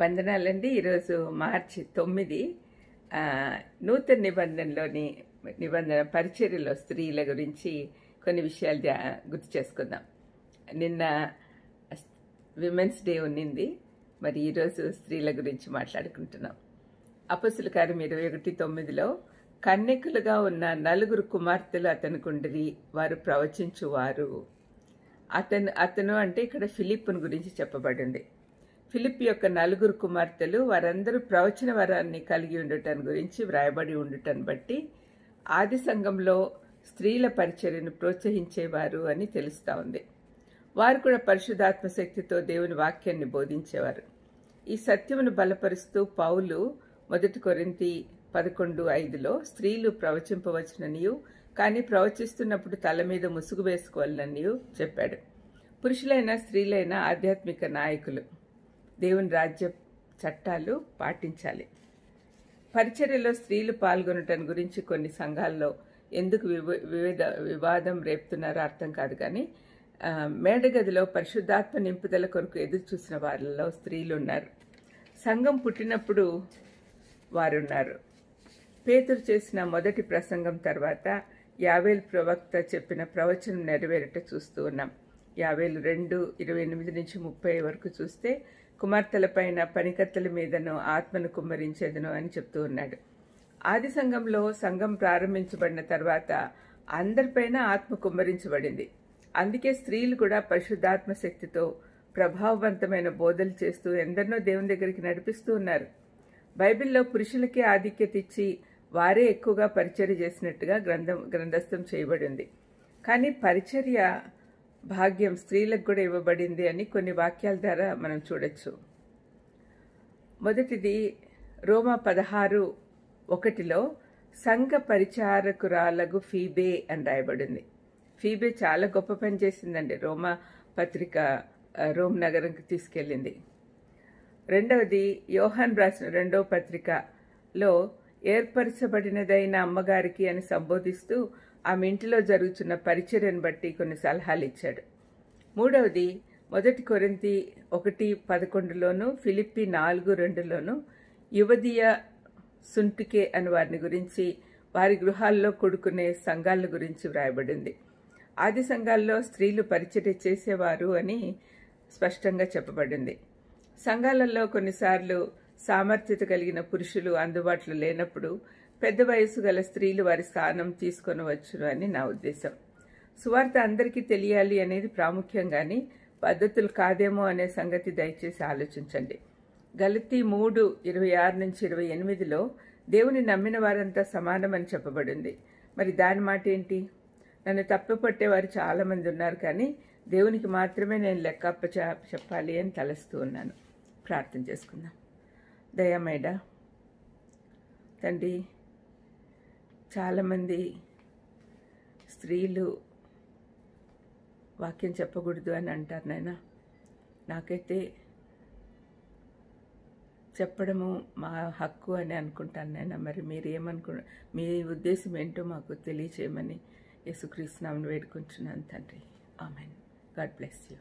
వందనాలండి. ఈరోజు మార్చి 9 నూతన నిబంధన పరిచర్యలో స్త్రీల గురించి కొన్ని విషయాలు గుర్తు చేసుకుందాం. నిన్న విమెన్స్ డే ఉన్నింది. మరి ఈరోజు స్త్రీల గురించి మాట్లాడుకుంటున్నాం. అపొస్తలుల కార్యం 21:9లో కన్యకులుగా ఉన్న 4 కుమార్తెలు అతనికుండిరి, వారు ప్రవచించువారు. అతను అంటే ఇక్కడ ఫిలిప్పును గురించి చెప్పబడింది. ఫిలిప్ యొక్క 4 కుమార్తెలు వారందరూ ప్రవచన వరాన్ని కలిగి ఉండటం గురించి వ్రాయబడి ఉండటం బట్టి ఆది సంఘంలో స్త్రీల పరిచర్యను ప్రోత్సహించేవారు అని తెలుస్తూ ఉంది. వారు కూడా పరిశుద్ధాత్మ శక్తితో దేవుని వాక్యాన్ని బోధించేవారు. ఈ సత్యమును బలపరుస్తూ పౌలు 1 కొరింథీ 11:5లో స్త్రీలు ప్రవచింపవచ్చుననియు, కానీ ప్రవచిస్తున్నప్పుడు తల మీద ముసుగు వేసుకోవాలనియు చెప్పాడు. పురుషులైన స్త్రీలైన ఆధ్యాత్మిక నాయకులు దేవుని రాజ్య చట్టాలు పాటించాలి. పరిచర్యలో స్త్రీలు పాల్గొనటం గురించి కొన్ని సంఘాల్లో ఎందుకు వివాదం రేపుతున్నారో అర్థం కాదు. కానీ మేడగదిలో పరిశుద్ధాత్మ నింపుదల కొరకు ఎదురు చూసిన వారిలో స్త్రీలు ఉన్నారు. సంఘం పుట్టినప్పుడు వారున్నారు. పేతురు చేసిన మొదటి ప్రసంగం తర్వాత యావేలు ప్రవక్త చెప్పిన ప్రవచనం నెరవేరట చూస్తూ ఉన్నాం. యావేలు 2:28-30 వరకు చూస్తే కుమార్తెలపైన పనికత్తెల మీదను ఆత్మను కుమ్మరించేదను అని చెప్తూ ఉన్నాడు. ఆది సంఘంలో సంఘం ప్రారంభించబడిన తర్వాత అందరిపైన ఆత్మ కుమ్మరించబడింది. అందుకే స్త్రీలు కూడా పరిశుద్ధాత్మ శక్తితో ప్రభావవంతమైన బోధలు చేస్తూ ఎందరినో దేవుని దగ్గరికి నడిపిస్తూ ఉన్నారు. బైబిల్లో పురుషులకే ఆధిక్యత ఇచ్చి వారే ఎక్కువగా పరిచర్య చేసినట్టుగా గ్రంథస్థం చేయబడింది. కానీ పరిచర్య భాగ్యం స్త్రీలకు కూడా ఇవ్వబడింది అని కొన్ని వాక్యాల ద్వారా మనం చూడొచ్చు. మొదటిది రోమా 16:1లో సంఘ పరిచారకురాలకు ఫీబే అని రాయబడింది. ఫీబే చాలా గొప్ప పని చేసిందండి. రోమ్ నగరంకి తీసుకెళ్ళింది. రెండవది యోహాన్ రాసిన 2వ పత్రికలో ఏర్పరచబడినదైన అమ్మగారికి అని సంబోధిస్తూ ఆమె ఇంటిలో జరుగుతున్న పరిచర్యను బట్టి కొన్ని సలహాలు ఇచ్చాడు. మూడవది 1 కొరింథీ 1:11లోను ఫిలిప్పీ 4:2లోను యువదీయ సుంటికే అని వారిని గురించి, వారి గృహాల్లో కొడుకునే సంఘాల గురించి వ్రాయబడింది. ఆది సంఘాల్లో స్త్రీలు పరిచర్య చేసేవారు అని స్పష్టంగా చెప్పబడింది. సంఘాలలో కొన్నిసార్లు సామర్థ్యత కలిగిన పురుషులు అందుబాటులో లేనప్పుడు పెద్ద వయసు గల స్త్రీలు వారి స్థానం తీసుకొనవచ్చును అని నా ఉద్దేశం. సువార్త అందరికీ తెలియాలి అనేది ప్రాముఖ్యం, కానీ పద్ధతులు కాదేమో అనే సంగతి దయచేసి ఆలోచించండి. గలతీ 3:26-28లో దేవుని నమ్మిన వారంతా సమానమని చెప్పబడింది. మరి దాని మాట ఏంటి? నన్ను తప్పుపట్టేవారు చాలామంది ఉన్నారు, కానీ దేవునికి మాత్రమే నేను లెక్కప్ప చెప్పాలి అని తలస్తూ ఉన్నాను. ప్రార్థన చేసుకుందాం. దయామేడ తండ్రి, చాలామంది స్త్రీలు వాక్యం చెప్పకూడదు అని అంటారు నాయన. నాకైతే చెప్పడము మా హక్కు అని అనుకుంటాను నాయన. మరి మీరు మీ ఉద్దేశం ఏంటో మాకు తెలియచేయమని యేసుక్రీస్తు నామమున వేడుకుంటున్నాను తండ్రి. ఆమెన్. God bless you.